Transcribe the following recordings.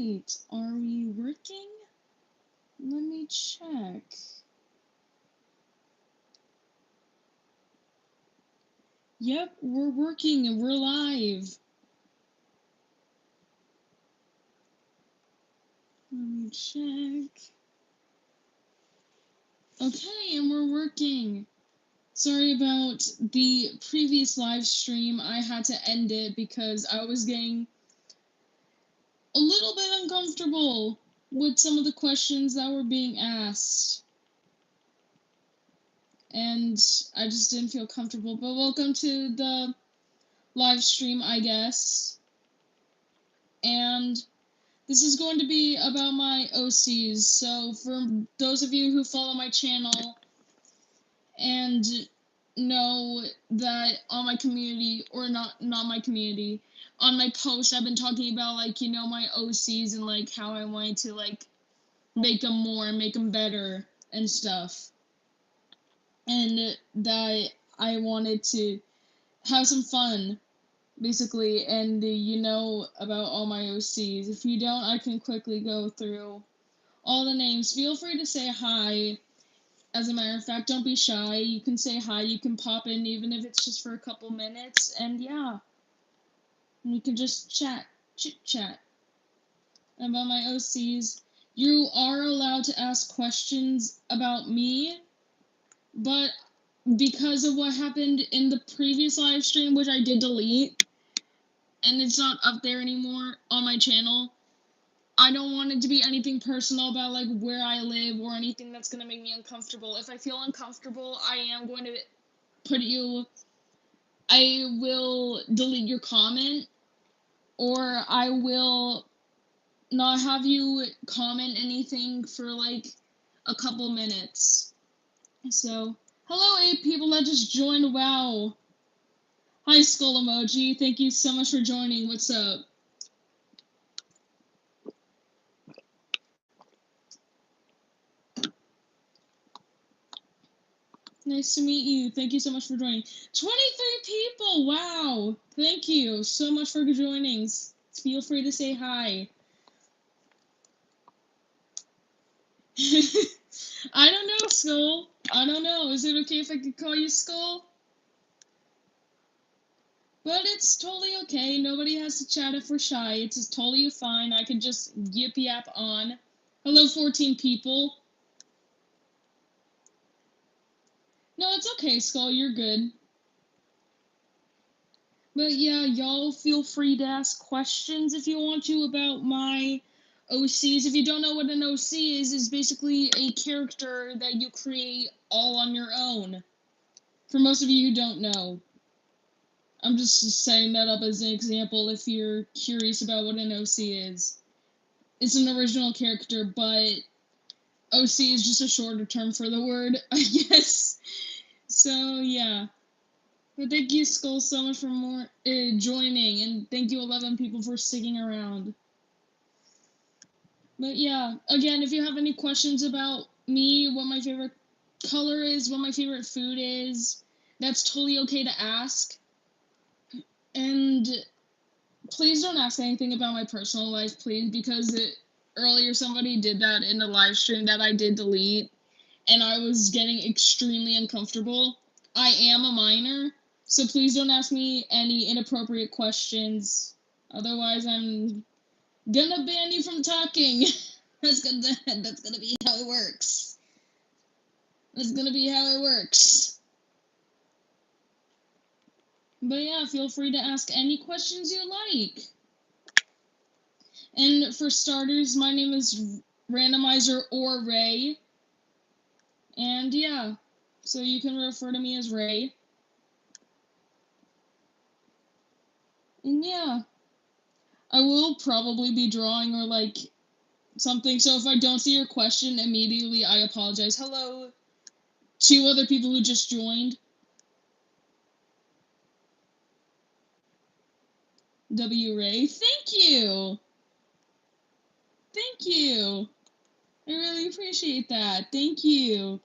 Alright, are we working? Let me check. Yep, we're working and we're live. Let me check. Okay, and we're working. Sorry about the previous live stream. I had to end it because I was getting a little bit uncomfortable with some of the questions that were being asked. And I just didn't feel comfortable. But welcome to the live stream, I guess. And this is going to be about my OCs. So for those of you who follow my channel and know that on my community, or not my community, on my post I've been talking about, like, you know, my OCs and like how I wanted to like make them more, make them better and stuff, and that I wanted to have some fun basically, and you know about all my OCs. If you don't, I can quickly go through all the names. Feel free to say hi. As a matter of fact, don't be shy. You can say hi, you can pop in even if it's just for a couple minutes, and yeah. You can just chit-chat about my OCs. You are allowed to ask questions about me, but because of what happened in the previous live stream, which I did delete, and it's not up there anymore on my channel, I don't want it to be anything personal about like where I live or anything that's gonna make me uncomfortable. If I feel uncomfortable, I am going to I will delete your comment, or I will not have you comment anything for like a couple minutes. So, hello 8 people that just joined. Wow. Hi Skull Emoji, thank you so much for joining. What's up? Nice to meet you. Thank you so much for joining. 23 people! Wow! Thank you so much for joining. Feel free to say hi. I don't know, Skull. I don't know. Is it okay if I could call you Skull? But it's totally okay. Nobody has to chat if we're shy. It's just totally fine. I can just yip yap on. Hello, 14 people. No, it's okay, Skull. You're good. But yeah, y'all feel free to ask questions if you want to about my OCs. If you don't know what an OC is basically a character that you create all on your own. For most of you who don't know. I'm just setting that up as an example if you're curious about what an OC is. It's an original character, but OC is just a shorter term for the word, I guess. So, yeah. But thank you, Skull, so much for joining, and thank you, 11 people, for sticking around. But yeah, again, if you have any questions about me, what my favorite color is, what my favorite food is, that's totally okay to ask. And please don't ask anything about my personal life, please, because earlier somebody did that in a live stream that I did delete, and I was getting extremely uncomfortable. I am a minor, so please don't ask me any inappropriate questions. Otherwise, I'm gonna ban you from talking. That's gonna be how it works. That's gonna be how it works. But yeah, feel free to ask any questions you like. And for starters, my name is Randomizer or Ray. And yeah, so you can refer to me as Ray. And yeah, I will probably be drawing or like something, so if I don't see your question immediately, I apologize. Hello, 2 other people who just joined. W. Ray, thank you! Thank you! I really appreciate that. Thank you.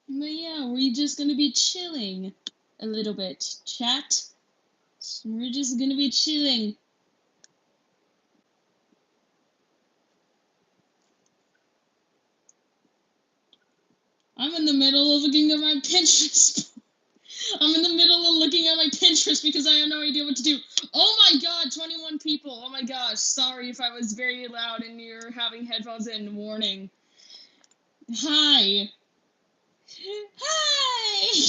But yeah, we're just gonna be chilling a little bit. Chat. We're just gonna be chilling. I'm in the middle of looking at my Pinterest. I'm in the middle of looking at my Pinterest because I have no idea what to do. Oh my god, 21 people. Oh my gosh. Sorry if I was very loud and you're having headphones in. Warning. Hi. Hi!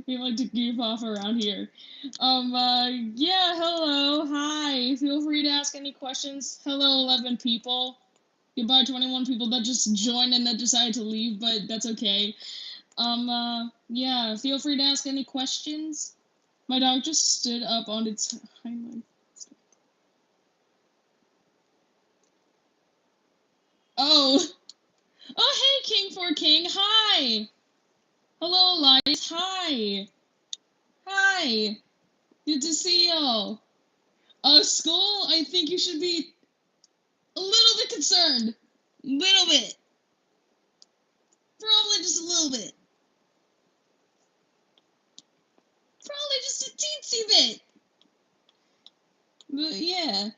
We like to goof off around here. Yeah, hello, hi. Feel free to ask any questions. Hello, 11 people. Goodbye, 21 people that just joined and then decided to leave, but that's okay. Yeah, feel free to ask any questions. My dog just stood up on its hind leg. Oh! Oh, hey, King for King, hi! Hello, Elias, hi! Hi! Good to see y'all. Skull, I think you should be a little bit concerned. Little bit. Probably just a little bit. Probably just a teensy bit. But yeah.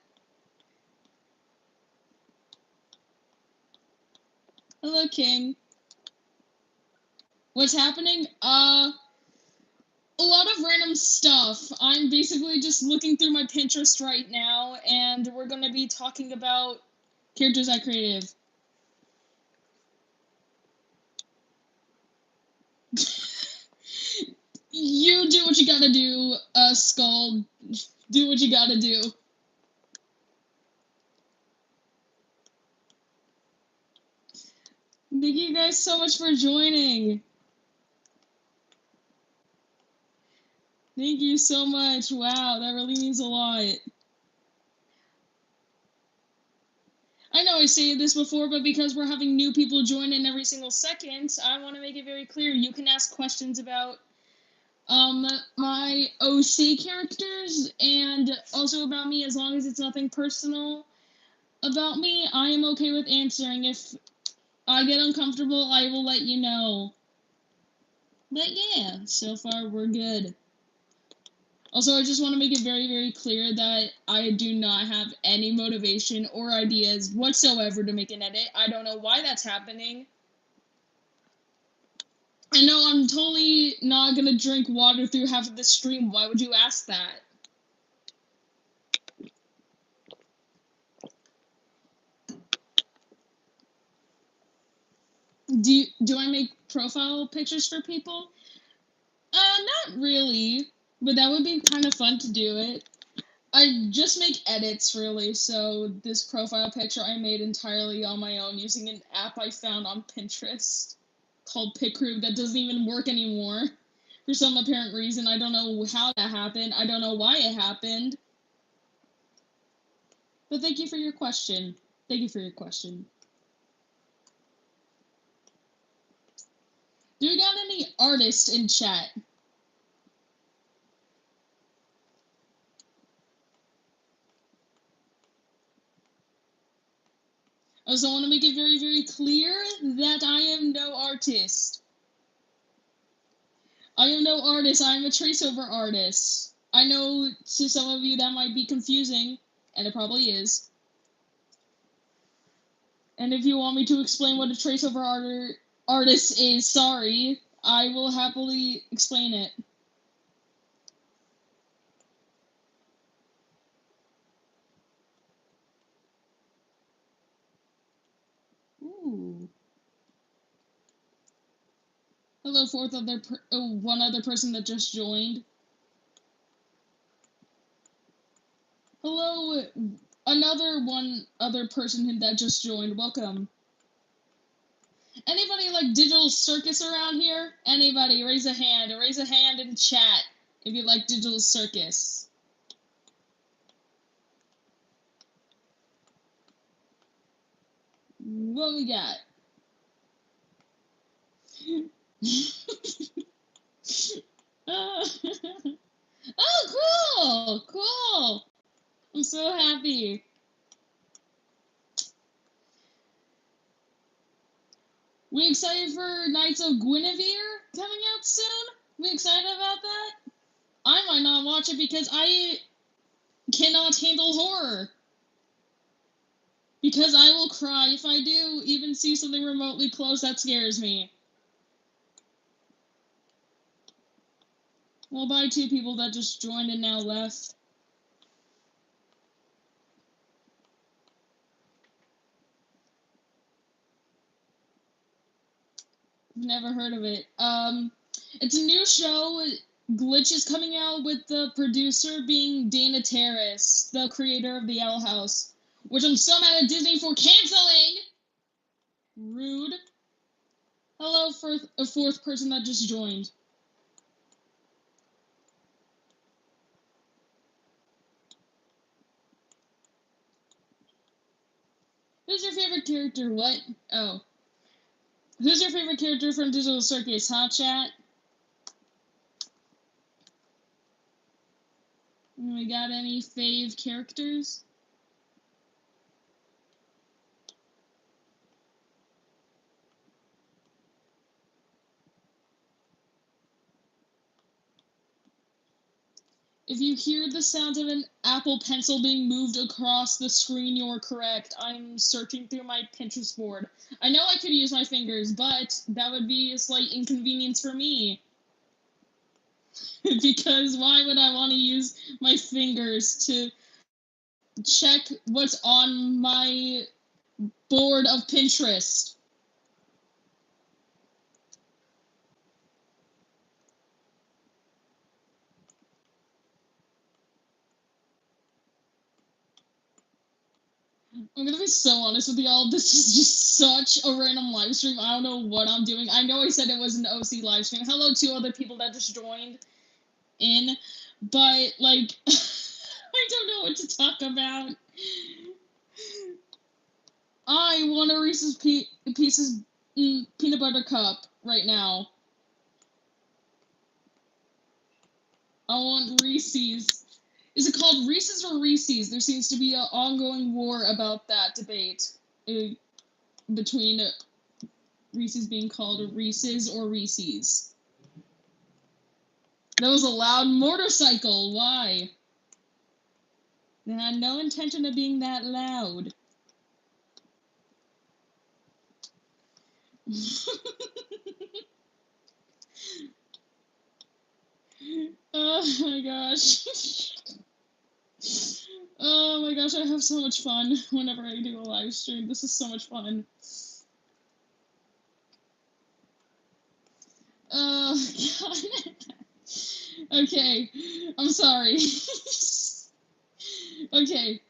Hello, King. What's happening? A lot of random stuff. I'm basically just looking through my Pinterest right now, and we're gonna be talking about characters I created. You do what you gotta do, Skull. Do what you gotta do. Thank you guys so much for joining. Thank you so much. Wow, that really means a lot. I know I say this before, but because we're having new people join in every single second, I want to make it very clear. You can ask questions about my OC characters and also about me, as long as it's nothing personal about me. I am okay with answering. If I get uncomfortable, I will let you know. But yeah, so far we're good. Also, I just want to make it very, very clear that I do not have any motivation or ideas whatsoever to make an edit. I don't know why that's happening. I know I'm totally not gonna drink water through half of the stream. Why would you ask that? Do I make profile pictures for people? Not really, but that would be kind of fun to do it. I just make edits, really, so this profile picture I made entirely on my own using an app I found on Pinterest called PicRoom that doesn't even work anymore for some apparent reason. I don't know how that happened. I don't know why it happened. But thank you for your question. Thank you for your question. Do we got any artists in chat? I also want to make it very, very clear that I am no artist. I am no artist. I am a traceover artist. I know to some of you that might be confusing, and it probably is. And if you want me to explain what a traceover artist is, sorry, I will happily explain it. Ooh. Hello, one other person that just joined. Hello, one other person that just joined. Welcome. Anybody like Digital Circus around here? Anybody? Raise a hand. Raise a hand in chat if you like Digital Circus. What we got? Oh, cool! Cool! I'm so happy. We excited for Knights of Guinevere coming out soon? We excited about that? I might not watch it because I cannot handle horror. Because I will cry if I do even see something remotely close that scares me. Well, by 2 people that just joined and now left. Never heard of it. It's a new show. Glitch is coming out with the producer being Dana Terrace, the creator of the Owl House, which I'm so mad at Disney for canceling. Rude. Hello for a 4th person that just joined. Who's your favorite character? What? Oh. Who's your favorite character from Digital Circus, huh, chat? We got any fave characters? If you hear the sound of an Apple Pencil being moved across the screen, you're correct. I'm searching through my Pinterest board. I know I could use my fingers, but that would be a slight inconvenience for me. Because why would I want to use my fingers to check what's on my board of Pinterest? I'm gonna be so honest with y'all, this is just such a random live stream. I don't know what I'm doing. I know I said it was an OC live stream. Hello to other people that just joined in, but, like, I don't know what to talk about. I want a Reese's Pieces peanut butter cup right now. I want Reese's. Is it called Reese's or Reese's? There seems to be an ongoing war about that debate between Reese's being called Reese's or Reese's. That was a loud motorcycle. Why? They had no intention of being that loud. Oh my gosh. Oh my gosh, I have so much fun whenever I do a live stream. This is so much fun. Oh god. Okay, I'm sorry. Okay.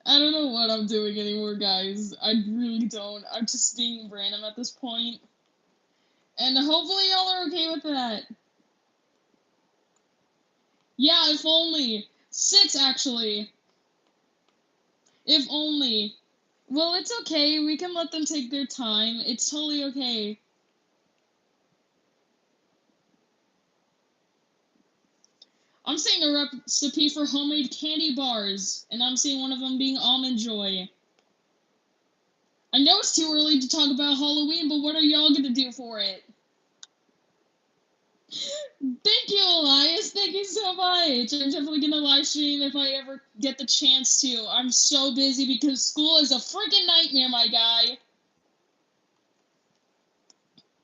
I don't know what I'm doing anymore, guys. I really don't. I'm just being random at this point. And hopefully y'all are okay with that. Yeah, if only. 6, actually. If only. Well, it's okay. We can let them take their time. It's totally okay. I'm seeing a recipe for homemade candy bars, and I'm seeing one of them being Almond Joy. I know it's too early to talk about Halloween, but what are y'all gonna do for it? Thank you, Elias. Thank you so much. I'm definitely gonna live stream if I ever get the chance to. I'm so busy because school is a freaking nightmare, my guy.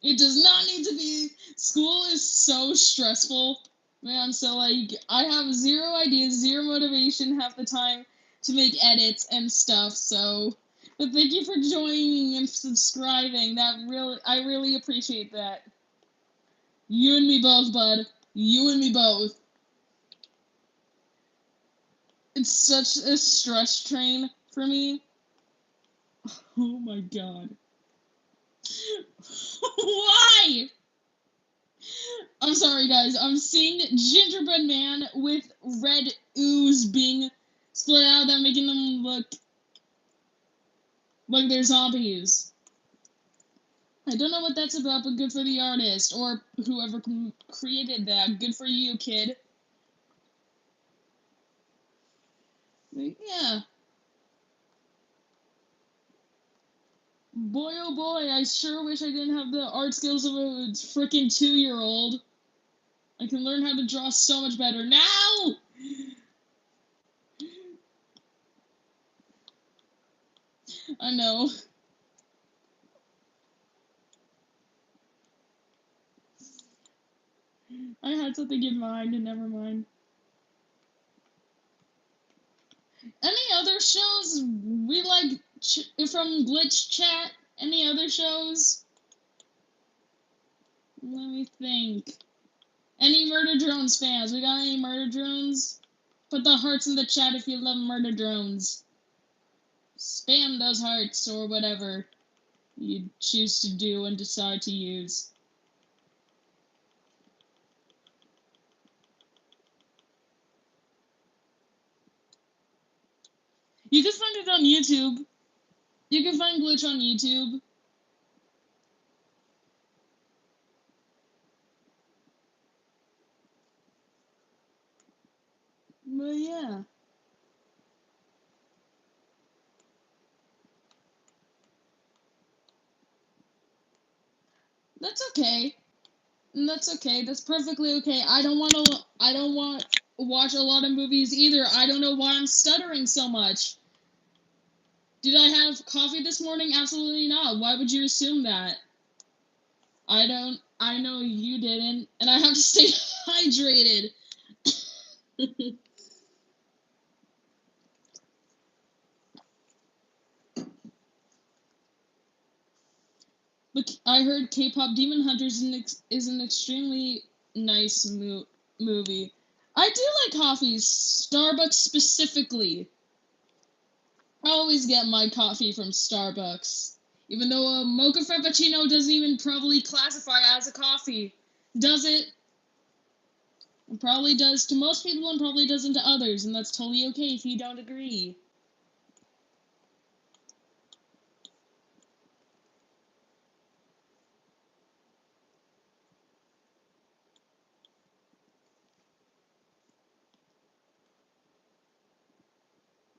It does not need to be. School is so stressful, man. So, like, I have 0 ideas, 0 motivation half the time to make edits and stuff. So, but thank you for joining and subscribing. I really appreciate that. You and me both, bud. You and me both. It's such a stress train for me. Oh my god. Why? I'm sorry, guys. I'm seeing Gingerbread Man with red ooze being split out, that making them look like they're zombies. I don't know what that's about, but good for the artist or whoever created that. Good for you, kid. Yeah. Boy, oh boy, I sure wish I didn't have the art skills of a freaking 2-year-old. I can learn how to draw so much better now! I know. I had something in mind, and never mind. Any other shows we like from Glitch Chat? Any other shows? Let me think. Any Murder Drones fans? We got any Murder Drones? Put the hearts in the chat if you love Murder Drones. Spam those hearts or whatever you choose to do and decide to use. You can find it on YouTube. You can find Glitch on YouTube. But yeah. That's okay. That's okay. That's perfectly okay. I don't want to watch a lot of movies either. I don't know why I'm stuttering so much. Did I have coffee this morning? Absolutely not. Why would you assume that? I know you didn't, and I have to stay hydrated. Look, I heard K-pop Demon Hunters is an extremely nice movie. I do like coffees, Starbucks specifically. I always get my coffee from Starbucks, even though a mocha frappuccino doesn't even probably classify as a coffee. Does it? It probably does to most people and probably doesn't to others, and that's totally okay if you don't agree.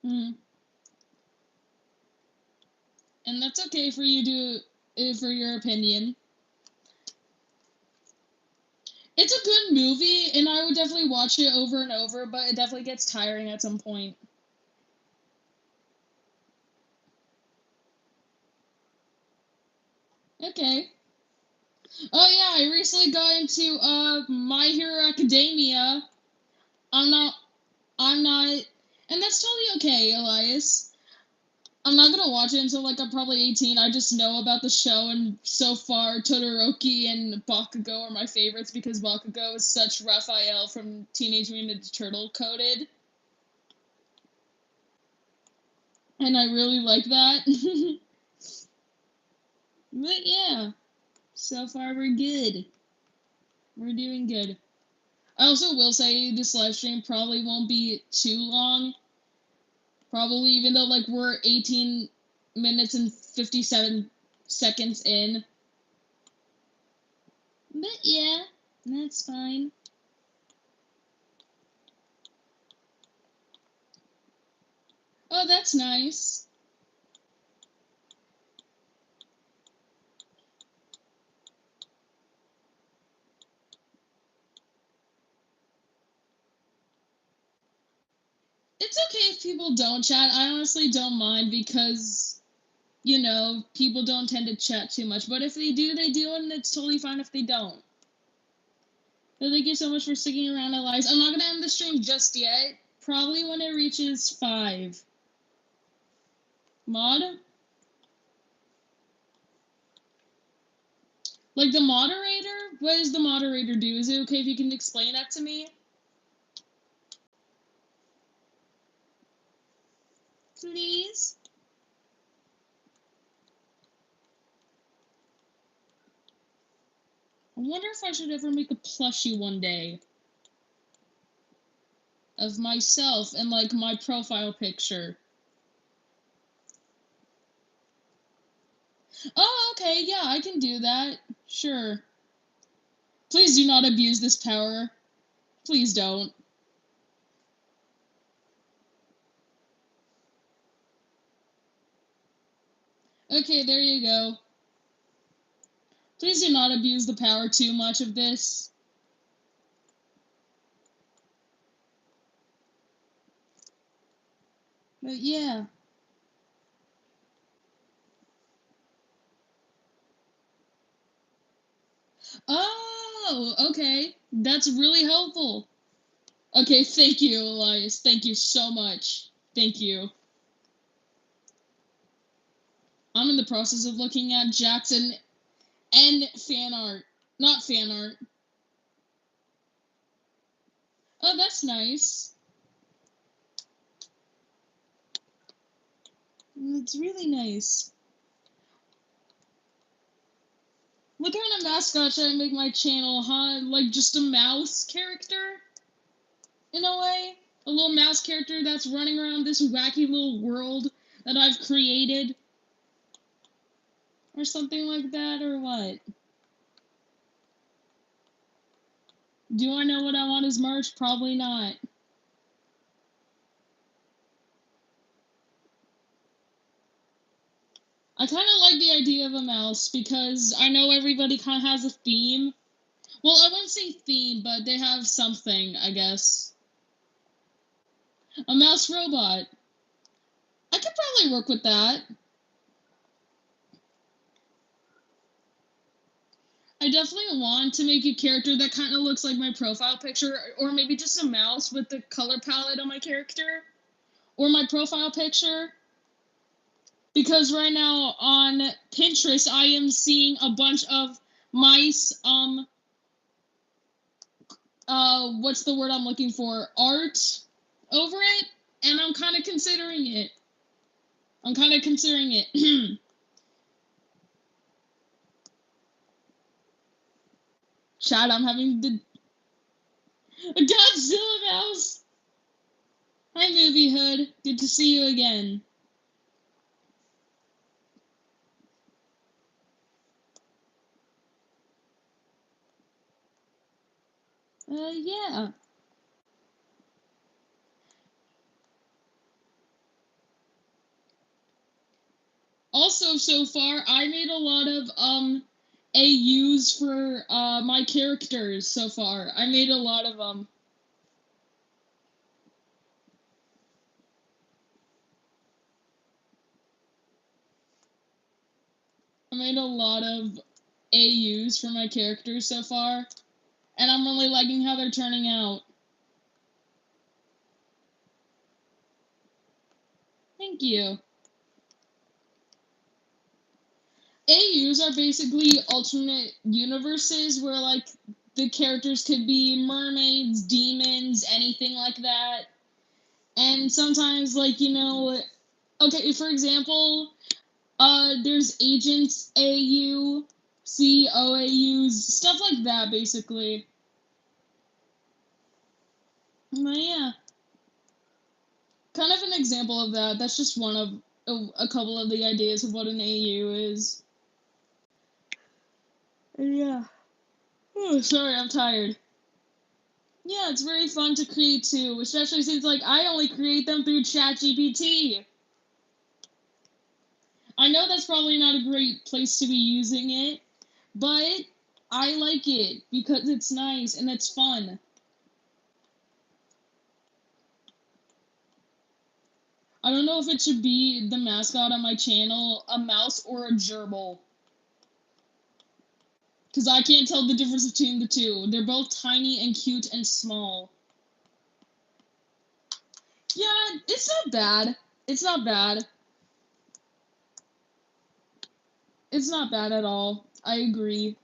Hmm. And that's okay for you for your opinion. It's a good movie, and I would definitely watch it over and over, but it definitely gets tiring at some point. Okay. Oh yeah, I recently got into My Hero Academia. I'm not I'm not and that's totally okay, Elias. I'm not gonna watch it until like I'm probably 18. I just know about the show, and so far Todoroki and Bakugo are my favorites because Bakugo is such Raphael from Teenage Mutant Ninja Turtle coded. And I really like that. But yeah, so far we're good. We're doing good. I also will say this live stream probably won't be too long. Probably, even though like we're 18 minutes and 57 seconds in. But yeah, that's fine. Oh, that's nice. It's okay if people don't chat. I honestly don't mind because, you know, people don't tend to chat too much. But if they do, they do, and it's totally fine if they don't. So thank you so much for sticking around, Elias. I'm not going to end the stream just yet. Probably when it reaches 5. Mod? Like the moderator? What does the moderator do? Is it okay if you can explain that to me? Please? I wonder if I should ever make a plushie one day of myself and like my profile picture. Oh, okay, yeah, I can do that. Sure. Please do not abuse this power. Please don't. Okay, there you go. Please do not abuse the power too much of this. But yeah. Oh, okay. That's really helpful. Okay, thank you, Elias. Thank you so much. Thank you. I'm in the process of looking at Jackson and fan art. Not fan art. Oh, that's nice. It's really nice. What kind of mascot should I make my channel, huh? Like just a mouse character? In a way? A little mouse character that's running around this wacky little world that I've created? Or something like that, or what? Do I know what I want as merch? Probably not. I kind of like the idea of a mouse because I know everybody kind of has a theme. Well, I wouldn't say theme, but they have something, I guess. A mouse robot. I could probably work with that. I definitely want to make a character that kind of looks like my profile picture, or maybe just a mouse with the color palette on my character, or my profile picture. Because right now on Pinterest, I am seeing a bunch of mice, what's the word I'm looking for? Art over it, and I'm kind of considering it. Chad, I'm having the Godzilla mouse. Hi, Movie Hood. Good to see you again. Yeah. Also, so far, I made a lot of AUs for my characters so far. I made a lot of them. I made a lot of AUs for my characters so far, and I'm really liking how they're turning out. Thank you. AUs are basically alternate universes where, like, the characters could be mermaids, demons, anything like that. And sometimes, like, okay, for example, there's Agents AU, COAUs, stuff like that, basically. But yeah. Kind of an example of that. That's just one of a couple of the ideas of what an AU is. Yeah. Oh, sorry, I'm tired. Yeah, it's very fun to create too, especially since like I only create them through ChatGPT. I know that's probably not a great place to be using it, but I like it because it's nice and it's fun. I don't know if it should be the mascot on my channel, a mouse or a gerbil. Because I can't tell the difference between the two. They're both tiny and cute and small. Yeah, it's not bad. It's not bad. It's not bad at all. I agree.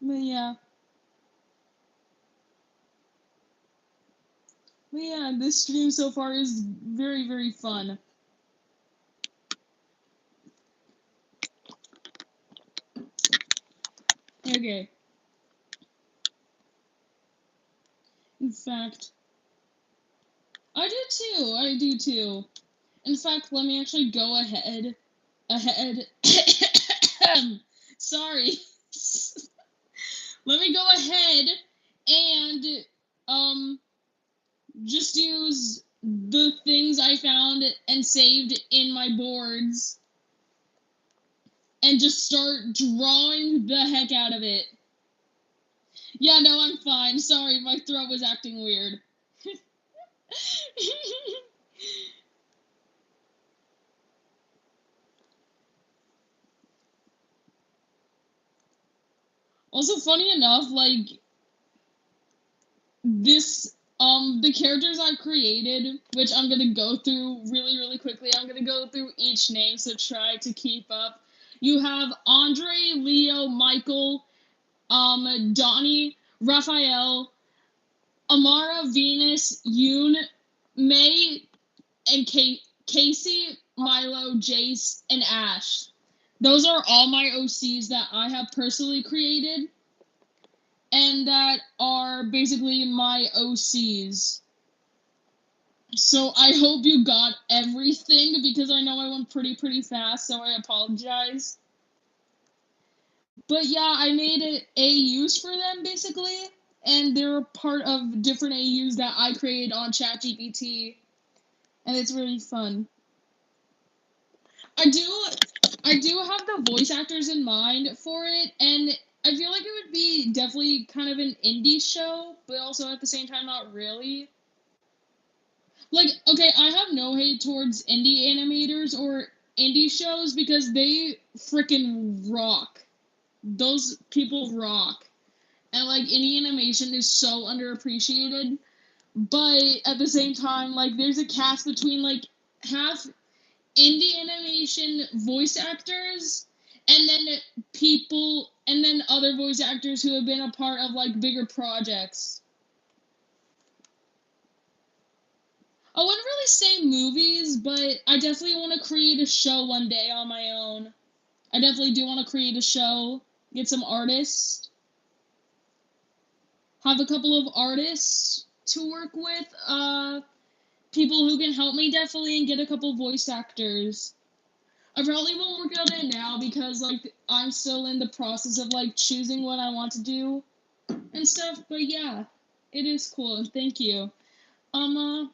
But yeah. But yeah, this stream so far is very, very fun. Okay. In fact, I do too. In fact, let me actually go ahead. Sorry. Let me go ahead and just use the things I found and saved in my boards and just start drawing the heck out of it. Yeah, no, I'm fine. Sorry, my throat was acting weird. Also, funny enough, like, the characters I created, which I'm gonna go through really, really quickly. I'm gonna go through each name, so try to keep up. You have Andre, Leo, Michael, Donnie, Raphael, Amara, Venus, Yoon, May, and Casey, Milo, Jace, and Ash. Those are all my OCs that I have personally created, and that are basically my OCs. So I hope you got everything, because I know I went pretty fast, so I apologize. But yeah, I made AUs for them, basically, and they're part of different AUs that I created on ChatGPT, and it's really fun. I do have the voice actors in mind for it, and I feel like it would be definitely kind of an indie show, but also at the same time not really. Like, okay, I have no hate towards indie animators or indie shows because they freaking rock. Those people rock. And like indie animation is so underappreciated, but at the same time, like there's a cast between like half indie animation voice actors and then people and then other voice actors who have been a part of like bigger projects. I wouldn't really say movies, but I definitely want to create a show one day on my own. I definitely do want to create a show, get some artists, have a couple of artists to work with, people who can help me definitely, and get a couple voice actors. I probably won't work on it now because like I'm still in the process of like choosing what I want to do and stuff. But yeah, it is cool, and thank you. Um,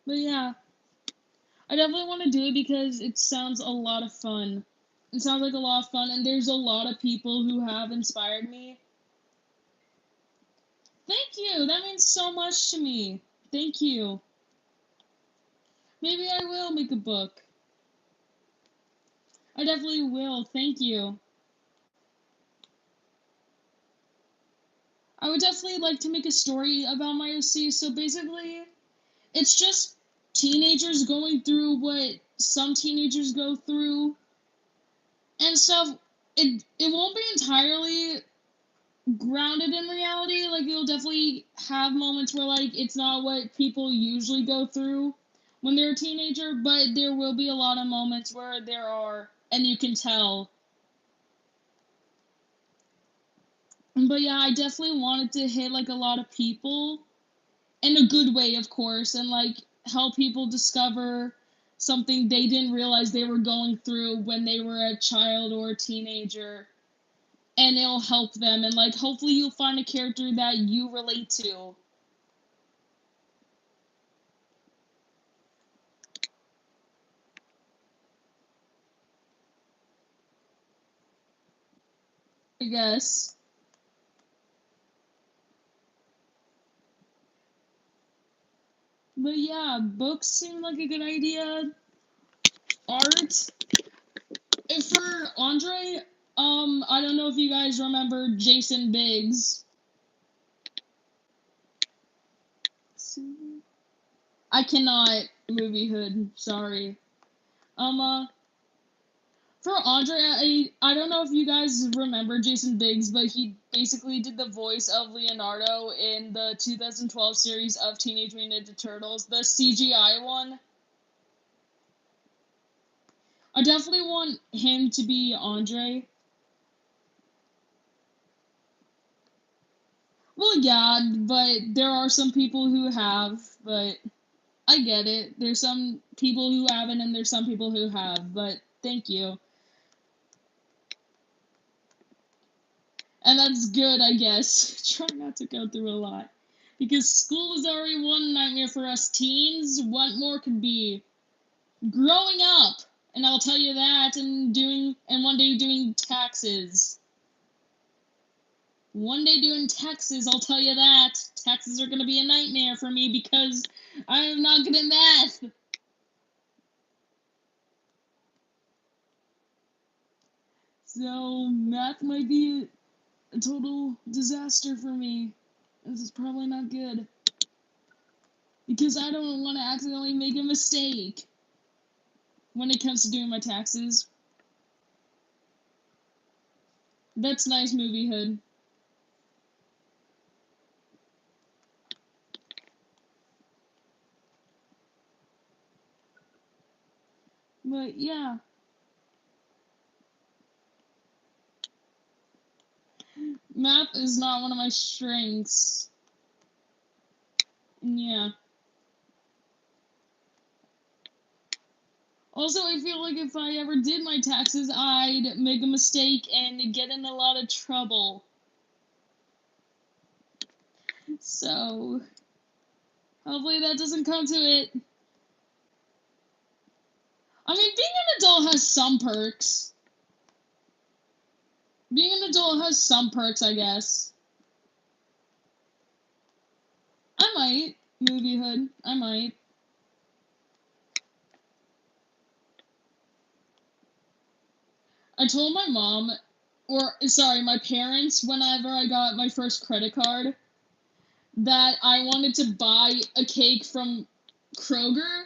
but yeah, I definitely want to do it because it sounds a lot of fun. It sounds like a lot of fun, and there's a lot of people who have inspired me. Thank you. That means so much to me. Thank you. Maybe I will make a book. I definitely will. Thank you. I would definitely like to make a story about my OC. So basically, it's just teenagers going through what some teenagers go through and stuff. It won't be entirely grounded in reality. Like you'll definitely have moments where like it's not what people usually go through when they're a teenager, but there will be a lot of moments where there are, and you can tell. But yeah, I definitely wanted to hit like a lot of people in a good way, of course, and like help people discover something they didn't realize they were going through when they were a child or a teenager, and it'll help them, and like hopefully you'll find a character that you relate to. I guess. But yeah, books seem like a good idea. Art. And for Andre, I don't know if you guys remember Jason Biggs. I cannot movie hood, sorry. For Andre, I don't know if you guys remember Jason Biggs, but he basically did the voice of Leonardo in the 2012 series of Teenage Mutant Ninja Turtles, the CGI one. I definitely want him to be Andre. Well, yeah, but there are some people who have, but I get it. There's some people who haven't, and there's some people who have, but thank you. And that's good, I guess. Try not to go through a lot. Because school is already one nightmare for us teens. What more could be? Growing up! And I'll tell you that, and one day doing taxes. One day doing taxes, I'll tell you that. Taxes are gonna be a nightmare for me because I am not good at math. So, math might be a total disaster for me. This is probably not good. Because I don't want to accidentally make a mistake when it comes to doing my taxes. That's nice, Movie Hood. But yeah. Math is not one of my strengths. Yeah. Also, I feel like if I ever did my taxes, I'd make a mistake and get in a lot of trouble. So, hopefully that doesn't come to it. I mean, being an adult has some perks. Being an adult has some perks, I guess. I might. Movie Hood. I might. I told my mom, my parents, whenever I got my first credit card, that I wanted to buy a cake from Kroger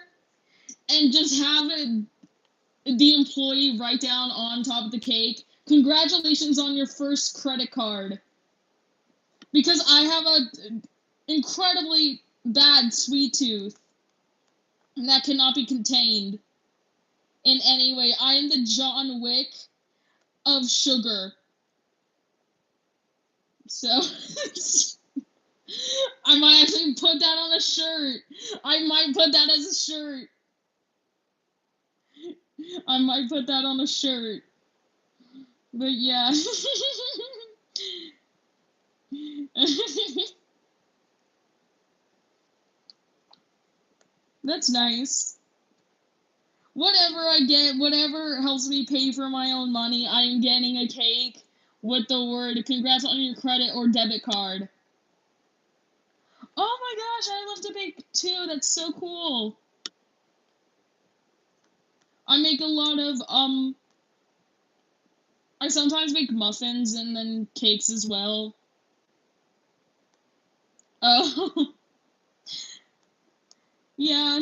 and just have the employee write down on top of the cake, "Congratulations on your first credit card." Because I have a incredibly bad sweet tooth that cannot be contained in any way. I am the John Wick of sugar. So I might actually put that on a shirt. I might put that as a shirt. I might put that on a shirt. But yeah. That's nice. Whatever I get, whatever helps me pay for my own money, I am getting a cake with the word "Congrats on your credit or debit card." Oh my gosh, I love to bake too. That's so cool. I make a lot of I sometimes make muffins and then cakes as well. Oh. Yeah.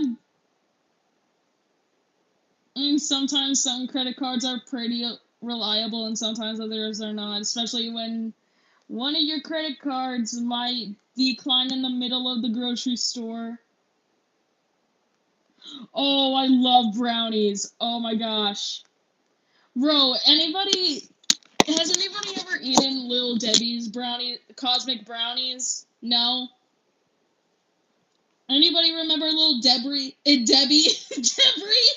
I mean, sometimes some credit cards are pretty reliable and sometimes others are not, especially when one of your credit cards might decline in the middle of the grocery store. Oh, I love brownies. Oh my gosh. Bro, has anybody ever eaten Little Debbie's cosmic brownies? No? Anybody remember Little Debbie? Debbie? Debbie?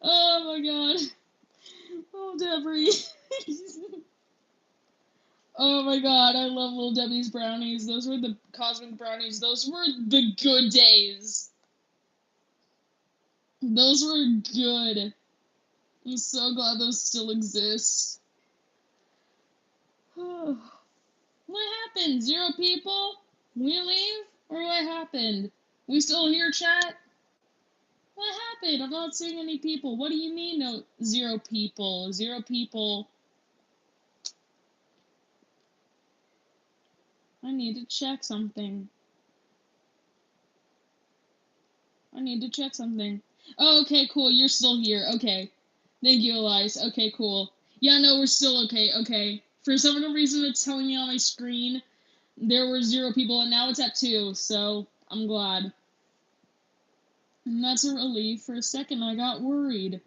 Oh my god. Oh, Debbie. Oh my god, I love Little Debbie's brownies. Those were the cosmic brownies. Those were the good days. Those were good. I'm so glad those still exist. What happened? 0 people? We leave? Or what happened? We still here, chat? What happened? I'm not seeing any people. What do you mean, no 0 people? 0 people. I need to check something. Oh, okay, cool. You're still here. Okay. Thank you, Elias. Okay, cool. Yeah, no, we're still okay. Okay. For some reason, it's telling me on my screen there were 0 people, and now it's at 2, so I'm glad. And that's a relief. For a second, I got worried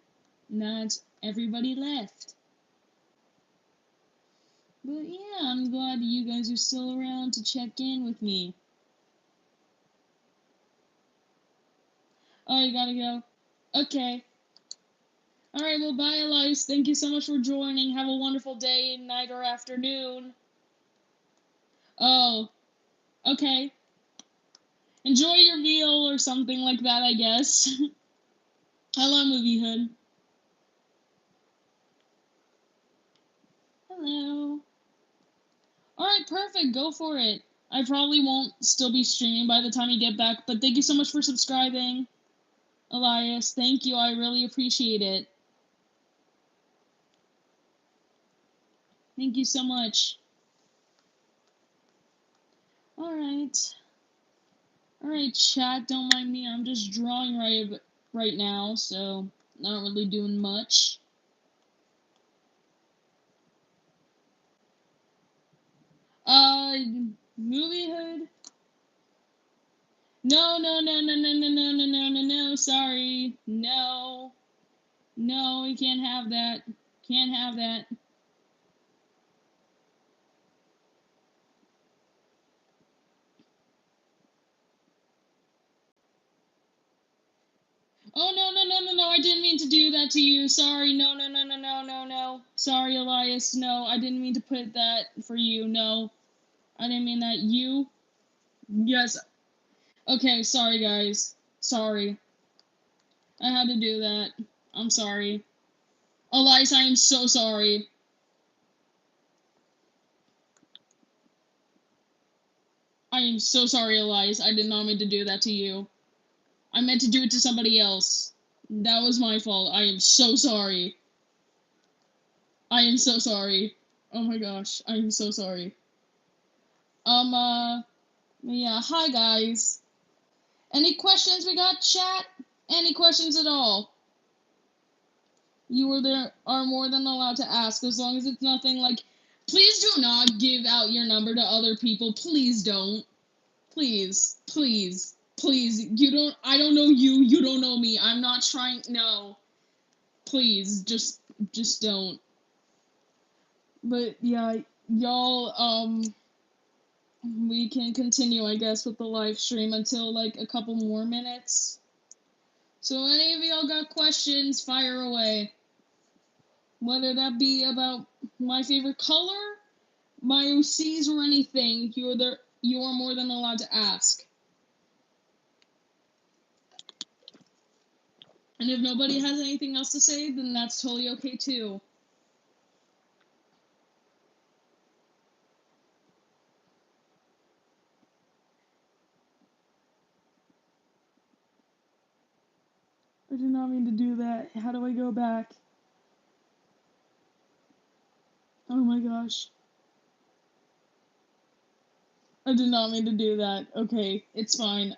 that everybody left. But yeah, I'm glad you guys are still around to check in with me. Oh, you gotta go. Okay. Alright, well, bye, Elias. Thank you so much for joining. Have a wonderful day, night, or afternoon. Oh, okay. Enjoy your meal or something like that, I guess. Hello, Movie Hood. Hello. Alright, perfect. Go for it. I probably won't still be streaming by the time you get back, but thank you so much for subscribing, Elias. Thank you. I really appreciate it. Thank you so much. Alright. Alright, chat, don't mind me. I'm just drawing right now, so not really doing much. Movie Hood? No, sorry. No, we can't have that. Can't have that. Oh, no, I didn't mean to do that to you. Sorry, no. Sorry, Elias, no, I didn't mean to put that for you, no. I didn't mean that. You? Yes. Okay, sorry, guys. Sorry. I had to do that. I'm sorry. Elias, I am so sorry. I am so sorry, Elias. I did not mean to do that to you. I meant to do it to somebody else. That was my fault. I am so sorry. I am so sorry. Oh my gosh, I am so sorry. Yeah, hi guys. Any questions we got, chat? Any questions at all? You are more than allowed to ask, as long as it's nothing like, please do not give out your number to other people. Please don't. Please. I don't know you. You don't know me. I'm not trying. No. Please, just don't. But yeah, y'all, we can continue, I guess, with the live stream until like a couple more minutes. So any of y'all got questions, fire away. Whether that be about my favorite color, my OCs, or anything, you are more than allowed to ask. And if nobody has anything else to say, then that's totally okay too. I did not mean to do that. How do I go back? Oh my gosh. I did not mean to do that. Okay, it's fine.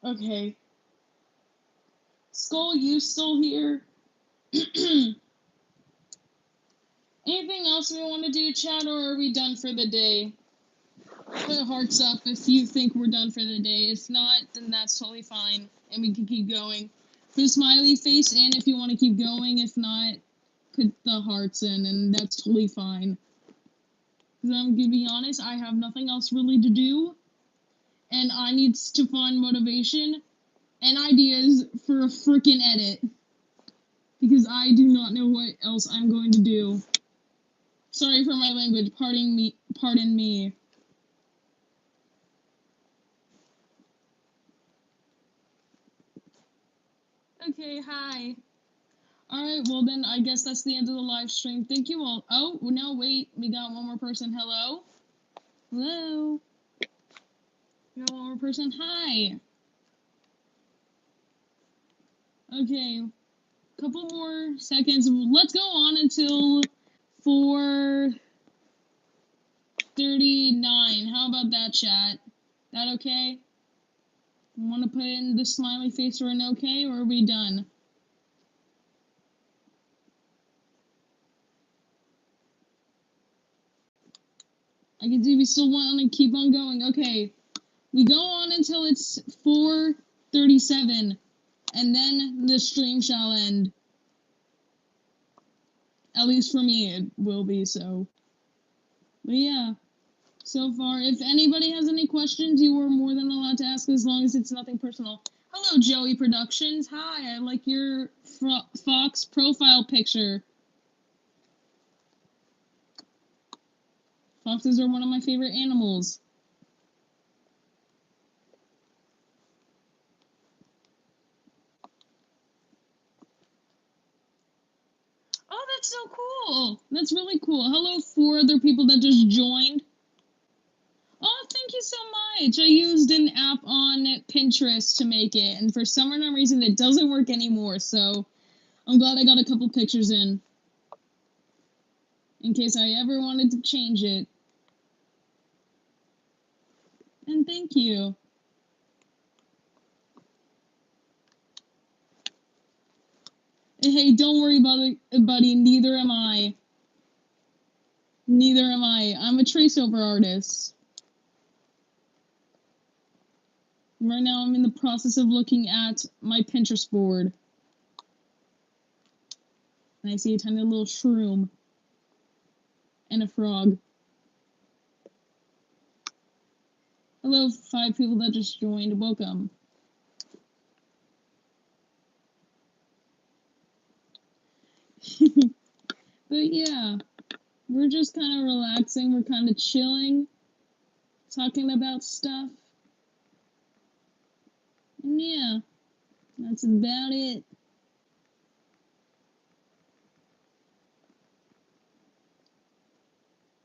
Okay. Skull, you still here? Anything else we want to do, chat, or are we done for the day? Put hearts up if you think we're done for the day. If not, then that's totally fine, and we can keep going. Put a smiley face in if you want to keep going. If not, put the hearts in, and that's totally fine. Because I'm gonna be honest, I have nothing else really to do, and I need to find motivation and ideas for a freaking edit. Because I do not know what else I'm going to do. Sorry for my language, pardon me. Okay, hi. Alright, well then I guess that's the end of the live stream. Thank you all. Oh, no, wait. We got one more person. Hello? Hello? We got one more person. Hi. Okay. Couple more seconds. Let's go on until 4:39. How about that, chat? That okay? Want to put in the smiley face or an okay, or are we done? I can see we still want to keep on going. Okay. We go on until it's 4:37, and then the stream shall end. At least for me, it will be so. But yeah, so far, if anybody has any questions, you are more than allowed to ask as long as it's nothing personal. Hello, Joey Productions. Hi, I like your Fox profile picture. Foxes are one of my favorite animals. Oh, that's so cool. That's really cool. Hello, 4 other people that just joined. Oh, thank you so much. I used an app on Pinterest to make it, and for some unknown reason, it doesn't work anymore, so I'm glad I got a couple pictures in case I ever wanted to change it. And thank you. Hey, don't worry about it, buddy. Neither am I. Neither am I. I'm a traceover artist. Right now, I'm in the process of looking at my Pinterest board. And I see a tiny little shroom. And a frog. Hello, 5 people that just joined. Welcome. But yeah, we're just kind of relaxing. We're kind of chilling. Talking about stuff. And yeah, that's about it.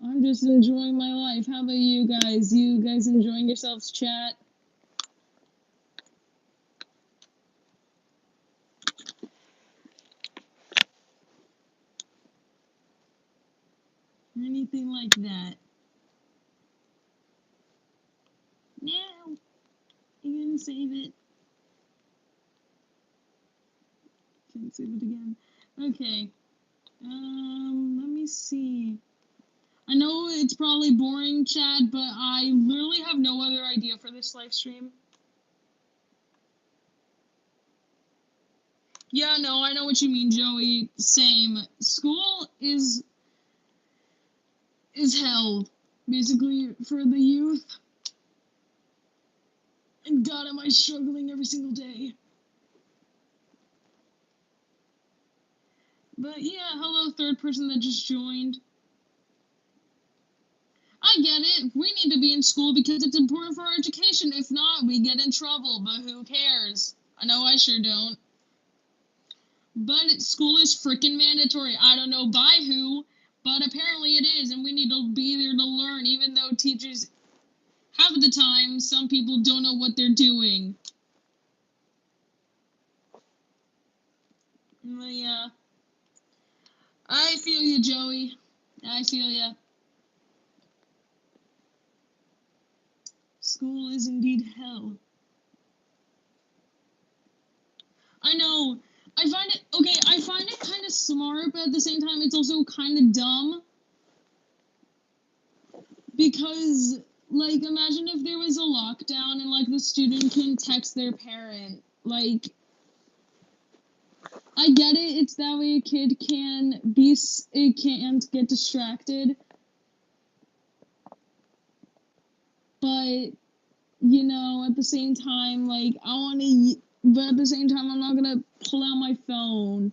I'm just enjoying my life. How about you guys? You guys enjoying yourselves, chat? Anything like that? No. You gonna save it? Can't save it again. Okay. Let me see. I know it's probably boring, Chad, but I literally have no other idea for this live stream. Yeah, no, I know what you mean, Joey. Same. School is hell, basically, for the youth. And God, am I struggling every single day. But yeah, hello, 3rd person that just joined. I get it. We need to be in school because it's important for our education. If not, we get in trouble. But who cares? I know I sure don't. But school is freaking mandatory. I don't know by who, but apparently it is. And we need to be there to learn, even though teachers, half of the time, some people don't know what they're doing. But yeah. I feel you, Joey. I feel ya. School is indeed hell. I know. I find it kind of smart, but at the same time, it's also kind of dumb. Because, like, imagine if there was a lockdown and, like, the student can text their parent. Like, I get it. It's that way a kid can't get distracted. But, you know, at the same time, like, but at the same time, I'm not gonna pull out my phone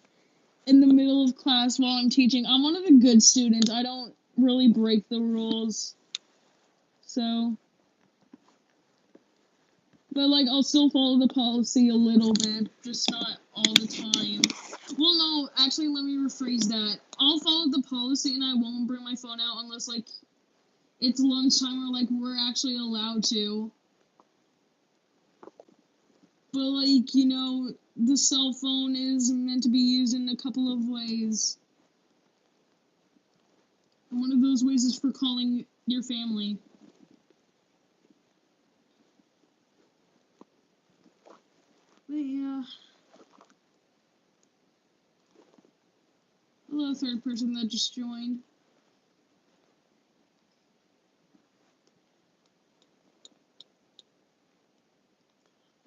in the middle of class while I'm teaching. I'm one of the good students. I don't really break the rules. So, but like I'll still follow the policy a little bit, just not all the time. Well, no, actually, let me rephrase that. I'll follow the policy and I won't bring my phone out unless like it's lunchtime or like we're actually allowed to. But like, you know, the cell phone is meant to be used in a couple of ways. And one of those ways is for calling your family. But yeah. Hello, 3rd person that just joined.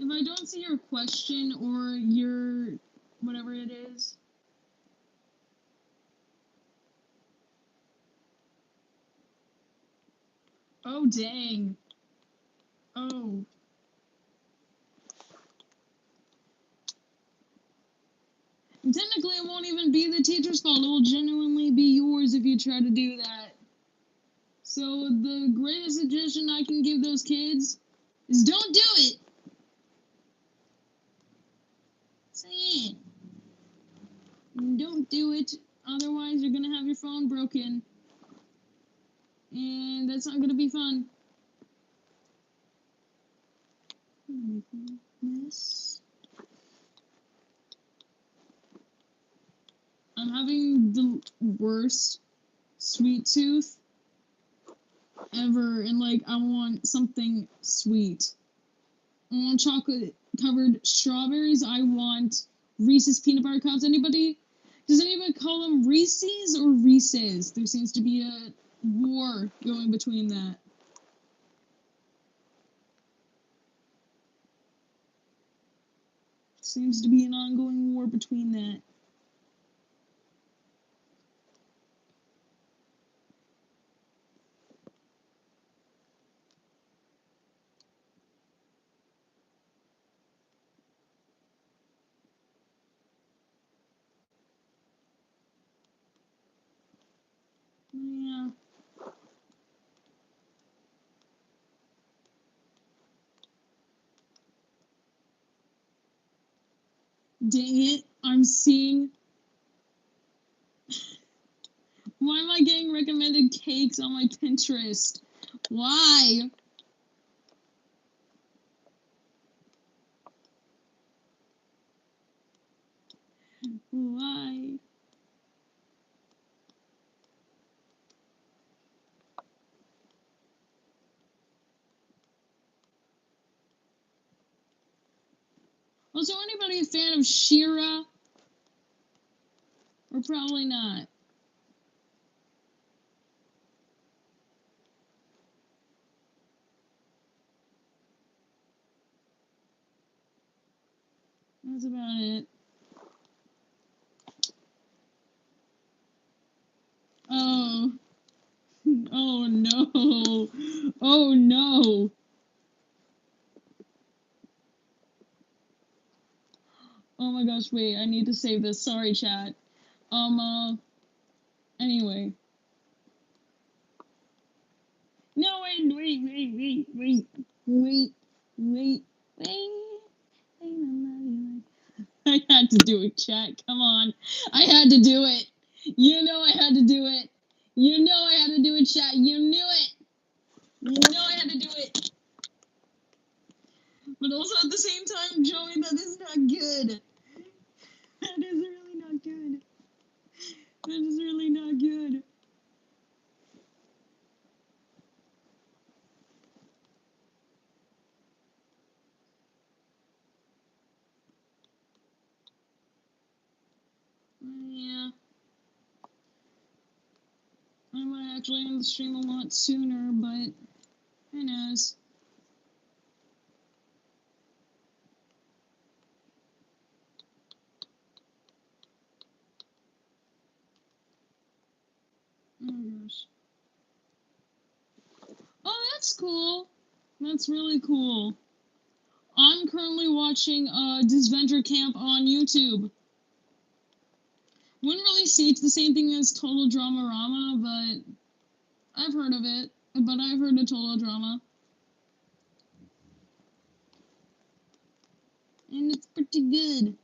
If I don't see your question or your whatever it is. Oh, dang. Oh. teacher's fault. It will genuinely be yours if you try to do that. So the greatest suggestion I can give those kids is don't do it. Say it. Don't do it. Otherwise, you're gonna have your phone broken. And that's not gonna be fun. This. I'm having the worst sweet tooth ever, and like I want something sweet. I want chocolate covered strawberries. I want Reese's peanut butter cups. Does anybody call them Reese's or Reese's? There seems to be a war going between that. Seems to be an ongoing war between that. Yeah. Dang it, I'm seeing... Why am I getting recommended cakes on my Pinterest? Why? Why? Also, anybody a fan of She-Ra? Or probably not. That's about it. Oh. Oh no. Oh no. Oh my gosh, wait, I need to save this. Sorry, chat. Anyway. No, wait. I had to do it, chat. Come on. I had to do it. You know I had to do it. You know I had to do it, chat. You knew it. You know I had to do it. But also at the same time, Joey, that is not good. That is really not good. That is really not good. Yeah. I might actually end the stream a lot sooner, but who knows. Oh gosh. Oh, that's cool. That's really cool. I'm currently watching Disventure Camp on YouTube. Wouldn't really say it's the same thing as Total Dramarama, but I've heard of it. But I've heard of Total Drama. And it's pretty good.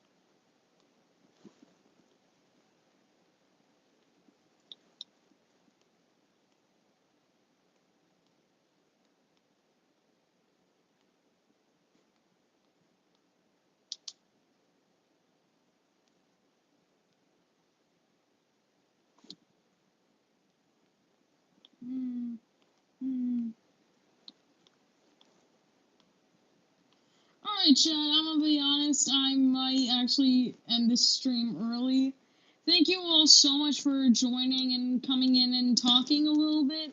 Alright, chat, I'm gonna be honest, I might actually end this stream early. Thank you all so much for joining and coming in and talking a little bit.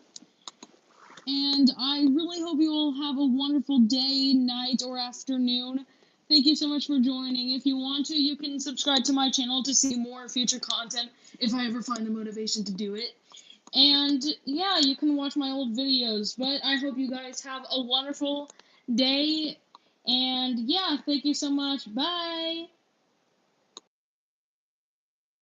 And I really hope you all have a wonderful day, night, or afternoon. Thank you so much for joining. If you want to, you can subscribe to my channel to see more future content if I ever find the motivation to do it. And yeah, you can watch my old videos. But I hope you guys have a wonderful day. And yeah, thank you so much. Bye.